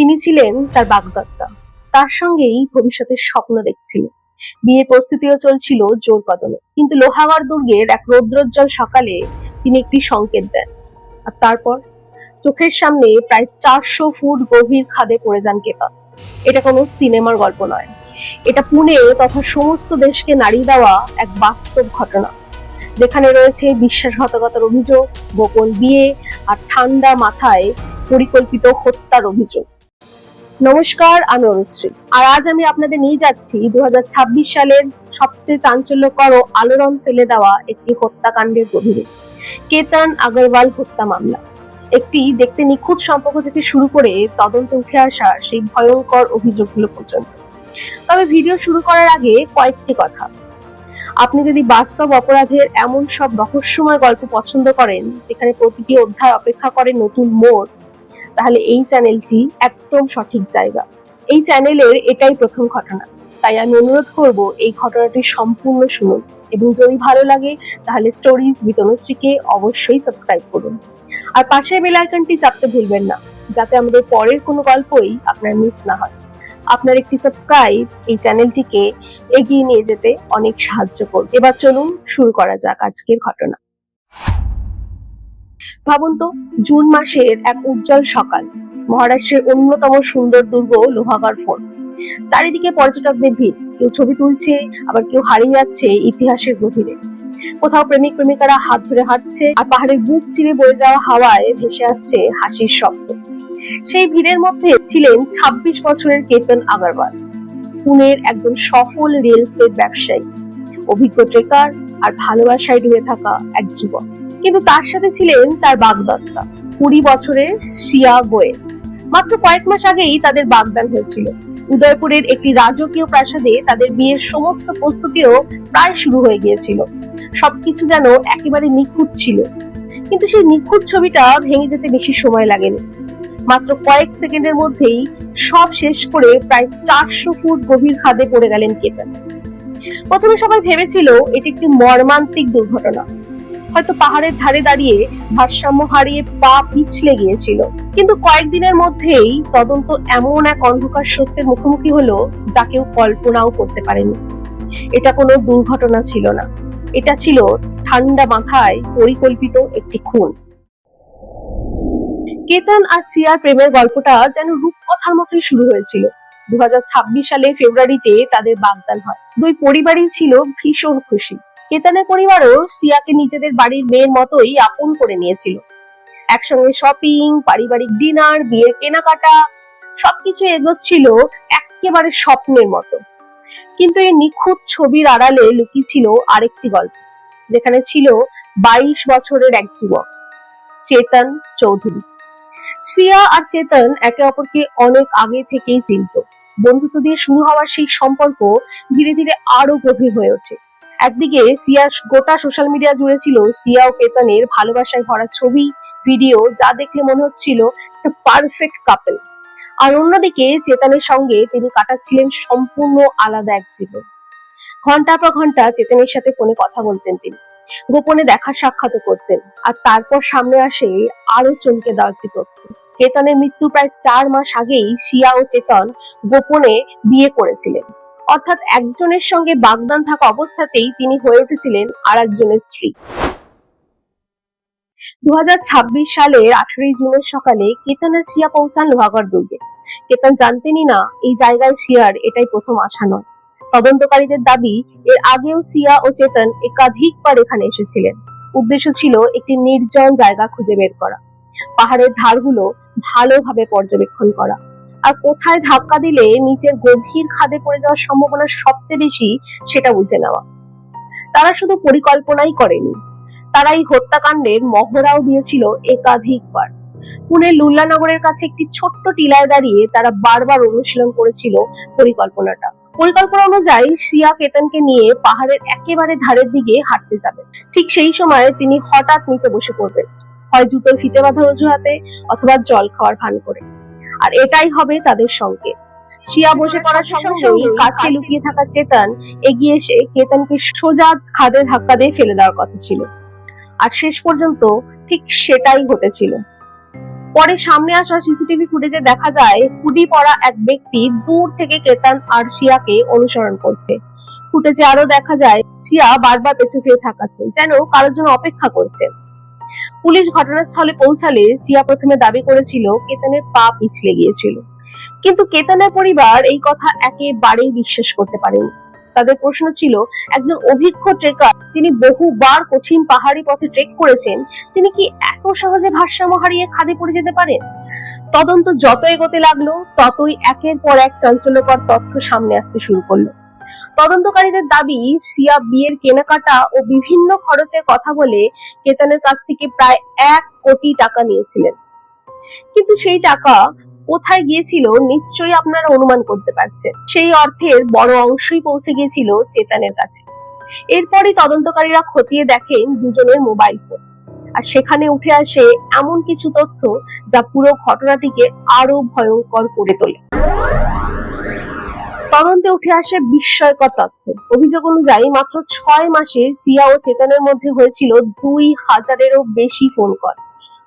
তিনি ছিলেন তার বাগদত্তা, তার সঙ্গেই ভবিষ্যতের স্বপ্ন দেখছিলেন। বিয়ের প্রস্তুতিও চলছিল জোর কদমে, কিন্তু লোহাগড় দুর্গের এক রৌদ্রোজ্জ্বল সকালে তিনি একটি সংকেত দেন, আর তারপর চোখের সামনে প্রায় 400 ফুট গভীর খাদে পড়ে যান কেতন। এটা কোনো সিনেমার গল্প নয়, এটা পুনে তথা সমস্ত দেশকে নাড়িয়ে দেওয়া এক বাস্তব ঘটনা, যেখানে রয়েছে বিশ্বাসঘাতকতার অভিযোগ, গোপন বিয়ে আর ঠান্ডা মাথায় পরিকল্পিত হত্যার অভিযোগ। নমস্কার, আমি অনুশ্রী, আর আজ আমি আপনাদের নিয়ে যাচ্ছি 2026 সালের সবচেয়ে চাঞ্চল্যকর ও আলোড়ন ফেলে দেওয়া একটি হত্যাকাণ্ডের গভীরে। কেতন আগরওয়াল হত্যা মামলা। একটি দেখতে নিখুঁত সম্পর্ক থেকে শুরু করে তদন্তে উঠে আসা সেই ভয়ঙ্কর অভিযোগগুলো পর্যন্ত। তবে ভিডিও শুরু করার আগে কয়েকটি কথা। আপনি যদি বাস্তব অপরাধের এমন সব রহস্যময় গল্প পছন্দ করেন, যেখানে প্রতিটি অধ্যায় অপেক্ষা করে নতুন মোড়, তাহলে এই চ্যানেলটি একদম সঠিক জায়গা। এই চ্যানেলের এটাই প্রথম ঘটনা, তাই আমি অনুরোধ করব এই ঘটনাটি সম্পূর্ণ শুনুন, এবং যদি ভালো লাগে তাহলে স্টোরিজ উইথ অনুশ্রীকে অবশ্যই সাবস্ক্রাইব করুন, আর পাশের বেল আইকনটি চাপতে ভুলবেন না, যাতে আমাদের পরের কোনো গল্পই আপনার মিস না হয়। আপনার একটি সাবস্ক্রাইব এই চ্যানেলটিকে এগিয়ে নিয়ে যেতে অনেক সাহায্য করবে। এবার চলুন শুরু করা যাক আজকের ঘটনা। ভাবুন তো, জুন মাসের এক উজ্জ্বল সকাল, মহারাষ্ট্রের অন্যতম সুন্দর দুর্গ লোহাগড় ফোর্ট। চারিদিকে পর্যটকদের ভিড়, কেউ ছবি তুলছে, আবার কেউ হারিয়ে যাচ্ছে ইতিহাসের গভীরে। কোথাও প্রেমিক প্রেমিকারা হাত ধরে হাঁটছে, আর পাহাড়ের বুক চিরে বয়ে যাওয়া হাওয়ায় ভেসে আসছে হাসির শব্দ। সেই ভিড়ের মধ্যে ছিলেন 26 বছরের কেতন আগরওয়াল, পুনের একজন সফল রিয়েল এস্টেট ব্যবসায়ী, অভিজ্ঞ ট্রেকার আর ভালোবাসায় ডুবে থাকা এক যুবক। কিন্তু তার সাথে ছিলেন তার বাগদত্তা, 20 বছরের শিয়া গোয়েল। মাত্র কয়েক মাস আগেই তাদের বাগদান হয়েছিল। উদয়পুরের একটি রাজকীয় প্রাসাদে তাদের বিয়ের সমস্ত প্রস্তুতিও প্রায় শুরু হয়ে গিয়েছিল। সবকিছু যেন একেবারে নিখুঁত ছিল, কিন্তু সেই নিখুঁত ছবিটা ভেঙে যেতে বেশি সময় লাগেনি। মাত্র কয়েক সেকেন্ডের মধ্যেই সব শেষ করে প্রায় 400 ফুট গভীর খাদে পড়ে গেলেন কেতন। প্রথমে সবাই ভেবেছিল এটি একটি মর্মান্তিক দুর্ঘটনা, হয়তো পাহাড়ের ধারে দাঁড়িয়ে ভারসাম্য হারিয়ে পা পিছলে গিয়েছিল। কিন্তু কয়েকদিনের মধ্যেই তদন্ত এমন এক অন্ধকার সত্যের মুখোমুখি হলো, যা কেউ কল্পনাও করতে পারেনি। এটা কোনো দুর্ঘটনা ছিল না, এটা ছিল ঠান্ডা মাথায় পরিকল্পিত একটি খুন। কেতন আর সিয়ার প্রেমের গল্পটা যেন রূপকথার মতোই শুরু হয়েছিল। 2026 সালে ফেব্রুয়ারিতে তাদের বাগদান হয়। দুই পরিবারই ছিল ভীষণ খুশি। কেতনের পরিবারও সিয়াকে নিজেদের বাড়ির মেয়ের মতোই আপন করে নিয়েছিল। একসঙ্গে শপিং, পারিবারিক ডিনার, বিয়ের কেনাকাটা, সবকিছু এগোচ্ছিল একেবারে স্বপ্নের মতো। কিন্তু এই নিখুঁত ছবির আড়ালে লুকিয়ে ছিল আরেকটি গল্প, যেখানে ছিল 22 বছরের এক যুবক, চেতন চৌধুরী। সিয়া আর চেতন একে অপরকে অনেক আগে থেকেই চিনত। বন্ধুত্ব দিয়ে শুরু হওয়ার সেই সম্পর্ক ধীরে ধীরে আরো গভীর হয়ে ওঠে। একদিকে সিয়ার গোটা সোশ্যাল মিডিয়া জুড়ে ছিল সিয়া ও কেতনের ভালোবাসায় ভরা ছবি, ভিডিও, যা দেখলে মনে হচ্ছিল একটা পারফেক্ট কাপল। আর অন্যদিকে চেতনের সঙ্গে তিনি কাটাচ্ছিলেন সম্পূর্ণ আলাদা এক জীবন। ঘন্টার পর ঘন্টা চেতনের সাথে ফোনে কথা বলতেন তিনি, গোপনে দেখা সাক্ষাৎ করতেন। আর তারপর সামনে আসে আরো চমকে দেওয়া একটি তথ্য। কেতনের মৃত্যু প্রায় 4 মাস আগেই শিয়া ও চেতন গোপনে বিয়ে করেছিলেন, অর্থাৎ একজনের সঙ্গে বাগদান থাকা অবস্থাতেই তিনি হয়ে উঠেছিলেন আর একজনের স্ত্রী। 2026 সালের 18 জুনের সকালে কেতন আর শিয়া পৌঁছান লোহাগড় দুর্গে। কেতন জানতেনই না এই জায়গায় শিয়ার এটাই প্রথম আসা নয়। তদন্তকারীদের দাবি, এর আগেও সিয়া ও চেতন একাধিকবার এখানে এসেছিলেন। উদ্দেশ্য ছিল একটি নির্জন জায়গা খুঁজে বের করা, পাহাড়ের ধারগুলো ভালোভাবে পর্যবেক্ষণ করা, আর কোথায় ধাক্কা দিলে নিচের গভীর খাদে পড়ে যাওয়ার সম্ভাবনা সবচেয়ে বেশি সেটা বুঝে নেওয়া। তারা শুধু পরিকল্পনাই করেনি, তারা এই হত্যাকাণ্ডের মহড়াও দিয়েছিল একাধিকবার। পুনের লুল্লানগরের কাছে একটি ছোট্ট টিলায় দাঁড়িয়ে তারা বারবার অনুশীলন করেছিল পরিকল্পনা অনুযায়ী সিয়া কেতনকে নিয়ে পাহাড়ের একেবারে ধারের দিকে হাঁটতে যাবেন। ঠিক সেই সময় তিনি হঠাৎ নিচে বসে পড়বেন, হয় জুতোর ফিতে বাঁধার অজুহাতে, অথবা জল খাওয়ার ভান করে। আর এটাই হবে তাদের সংকেত। শিয়া বসে পড়ার সঙ্গে সঙ্গে কাছে লুকিয়ে থাকা চেতন এগিয়ে এসে কেতনকে সোজা খাদে ধাক্কা দিয়ে ফেলে দেওয়ার কথা ছিল। আর শেষ পর্যন্ত ঠিক সেটাই ঘটেছিল। পরে সামনে আসা সিসিটিভি ফুটেজে দেখা যায় হুডি পরা এক ব্যক্তি দূর থেকে কেতন আর শিয়াকে অনুসরণ করছে। ফুটেজে আরো দেখা যায় শিয়া বারবার পেছু ফিরে থাকাচ্ছে, যেন কারোর জন্য অপেক্ষা করছে। পুলিশ ঘটনাস্থলে পৌঁছালে শিয়া প্রথমে দাবি করেছিল কেতনের পা পিছলে গিয়েছিল, কিন্তু কেতনের পরিবার এই কথা একেবারেই বিশ্বাস করতে পারেনি। তাদের প্রশ্ন ছিল, একজন অভিজ্ঞ ট্রেকার যিনি বহুবার কঠিন পাহাড়ি পথে ট্রেক করেছেন, তিনি কি এত সহজে ভারসাম্য হারিয়ে খাদে পড়ে যেতে পারেন? তদন্ত যত এগোতে লাগলো ততই একের পর এক চাঞ্চল্যকর তথ্য সামনে আসতে শুরু করলো। তদন্তকারীদের দাবি, সিয়া বিয়ের কেনাকাটা ও বিভিন্ন খরচের কথা বলে কেতনের কাছ থেকে প্রায় 1 কোটি টাকা নিয়েছিলেন। কিন্তু সেই টাকা কোথায় গিয়েছিল নিশ্চয়ই আপনারা অনুমান করতে পারছেন। সেই অর্থের বড় অংশই পৌঁছে গিয়েছিল চেতনের কাছে। এরপরই তদন্তকারীরা খতিয়ে দেখেন দুজনের মোবাইল ফোন, আর সেখানে উঠে আসে এমন কিছু তথ্য যা পুরো ঘটনাটিকে আরো ভয়ঙ্কর করে তোলে। তদন্তে উঠে আসে বিস্ময়কর তথ্য। অভিযোগ অনুযায়ী মাত্র 6 মাসে সিয়া ও চেতনের মধ্যে হয়েছিল 2000-এরও বেশি ফোন কল।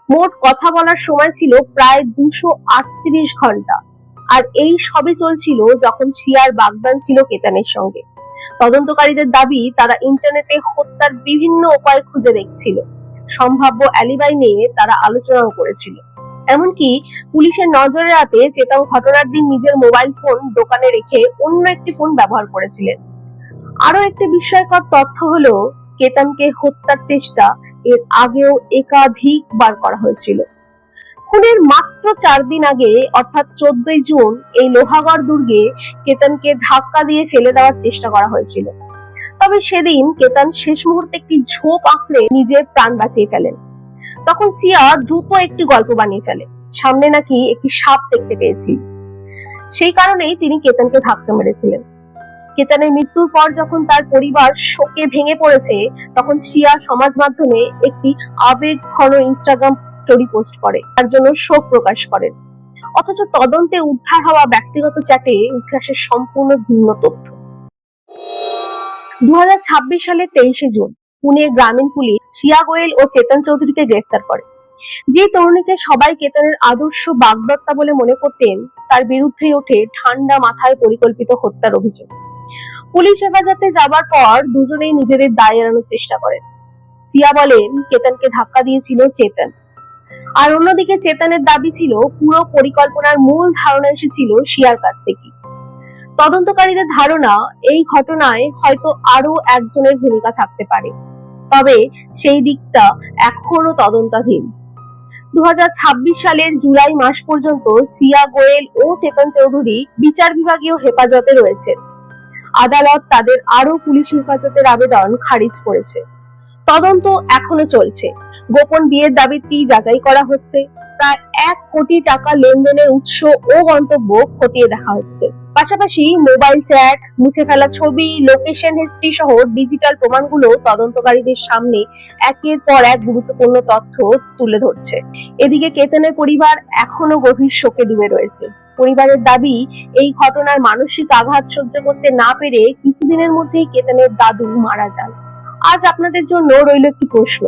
মোট কথা বলার সময় ছিল প্রায় 238 ঘন্টা। আর এই সবই চলছিল যখন শিয়ার বাগদান ছিল কেতনের সঙ্গে। তদন্তকারীদের দাবি, তারা ইন্টারনেটে হত্যার বিভিন্ন উপায় খুঁজে দেখছিল, সম্ভাব্য অ্যালিবাই নিয়ে তারা আলোচনাও করেছিল। এমনকি পুলিশের নজরে রাতে চেতন ঘটনার দিন নিজের মোবাইল ফোন দোকানে রেখে অন্য একটি ফোন ব্যবহার করেছিলেন। আরো একটি বিস্ময়কর তথ্য হলো, কেতনকে হত্যার চেষ্টা এর আগেও একাধিকবার করা হয়েছিল। খুনের মাত্র 4 দিন আগে অর্থাৎ 14 জুন এই লোহাগড় দুর্গে কেতনকে ধাক্কা দিয়ে ফেলে দেওয়ার চেষ্টা করা হয়েছিল। তবে সেদিন কেতন শেষ মুহূর্তে একটি ঝোপ আঁকড়ে নিজের প্রাণ বাঁচিয়ে ফেলেন। তখন সিয়া দ্রুত একটি গল্প বানিয়ে ফেলে, সামনে নাকি একটি সাপ দেখতে পেয়েছিল। সেই কারণেই তিনি কেতনকে ধাক্কা মেরেছিলেন। কেতনের মৃত্যুর পর যখন তার পরিবার শোকে ভেঙে পড়েছে, তখন শিয়া সমাজ মাধ্যমে একটি আবেগঘন ইনস্টাগ্রাম স্টোরি পোস্ট করে, তার জন্য শোক প্রকাশ করেন। অথচ তদন্তে উদ্ধার হওয়া ব্যক্তিগত চ্যাটে উঠে আসে সম্পূর্ণ ভিন্ন তথ্য। 2026 সালের 23 জুন পুনে গ্রামীণ পুলিশ শিয়া গোয়েল ও চেতন চৌধুরীকে গ্রেফতার করে। যে তরুণীকে সবাই কেতনের আদর্শ বাগদত্তা বলে মনে করতেন, তার বিরুদ্ধে ওঠে ঠান্ডা মাথায় পরিকল্পিত হত্যার অভিযোগ। পুলিশ হেফাজতে যাবার পর দুজনেই নিজেদের দায় এড়ানোর চেষ্টা করেন। সিয়া বলেন কেতনকে ধাক্কা দিয়েছিল চেতন, আর অন্যদিকে চেতনের দাবি ছিল পুরো পরিকল্পনার মূল ধারণা এসেছিল শিয়ার কাছ থেকে। তদন্তকারীদের ধারণা, এই ঘটনায় হয়তো আরো একজনের ভূমিকা থাকতে পারে, তবে সেই দিকটা এখনো তদন্তাধীন। 2026 সালের জুলাই মাস পর্যন্ত সিয়া গোয়েল ও চেতন চৌধুরী বিচার বিভাগীয় হেফাজতে রয়েছে। আদালত তাদের আরো পুলিশ হেফাজতের আবেদন খারিজ করেছে। তদন্ত এখনো চলছে। গোপন বিয়ের দাবিটি যাচাই করা হচ্ছে। প্রায় 1 কোটি টাকা লেনদেনের উৎস ও গন্তব্য খতিয়ে দেখা হচ্ছে। পাশাপাশি মোবাইল চ্যাট, মুছে ফেলা ছবি, লোকেশন হিস্ট্রি সহ ডিজিটাল প্রমাণগুলো তদন্তকারীদের সামনে একের পর এক গুরুত্বপূর্ণ তথ্য তুলে ধরছে। এদিকে কেতনের পরিবার এখনো গভীর শোকে ডুবে রয়েছে। পরিবারের দাবি, এই ঘটনার মানসিক আঘাত সহ্য করতে না পেরে কিছুদিনের মধ্যেই কেতনের দাদু মারা যান। আজ আপনাদের জন্য রইল একটি প্রশ্ন,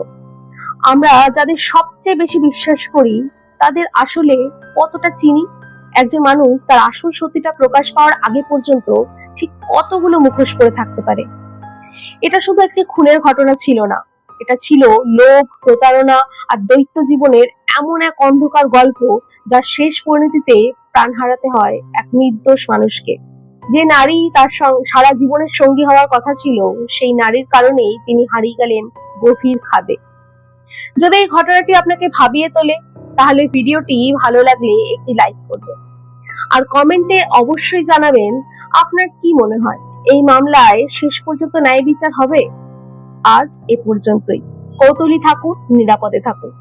আমরা যাদের সবচেয়ে বেশি বিশ্বাস করি তাদের আসলে কতটা চিনি? একজন মানুষ তার আসল সত্যিটা প্রকাশ পাওয়ার আগে পর্যন্ত ঠিক কতগুলো মুখোশ করে থাকতে পারে? এটা শুধু একটি খুনের ঘটনা ছিল না, এটা ছিল লোভ, প্রতারণা আর দৈত্য জীবনের এমন এক অন্ধকার গল্প, যার শেষ পরিণতিতে প্রাণ হারাতে হয় এক নির্দোষ মানুষকে। যে নারী তার সারা জীবনের সঙ্গী হওয়ার কথা ছিল, সেই নারীর কারণেই তিনি হারিয়ে গেলেন গভীর খাদে। যদি এই ঘটনাটি আপনাকে ভাবিয়ে তোলে, তাহলে ভিডিওটি ভালো লাগলে একটি লাইক করবেন, আর কমেন্টে অবশ্যই জানাবেন আপনার কি মনে হয়, এই মামলায় শেষ পর্যন্ত ন্যায় বিচার হবে? আজ এ পর্যন্তই। কৌতূহলী থাকুন, নিরাপদে থাকুন।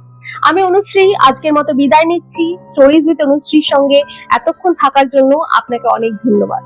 আমি অনুশ্রী আজকের মতো বিদায় নিচ্ছি। স্টোরিজ উইথ অনুশ্রীর সঙ্গে এতক্ষণ থাকার জন্য আপনাকে অনেক ধন্যবাদ।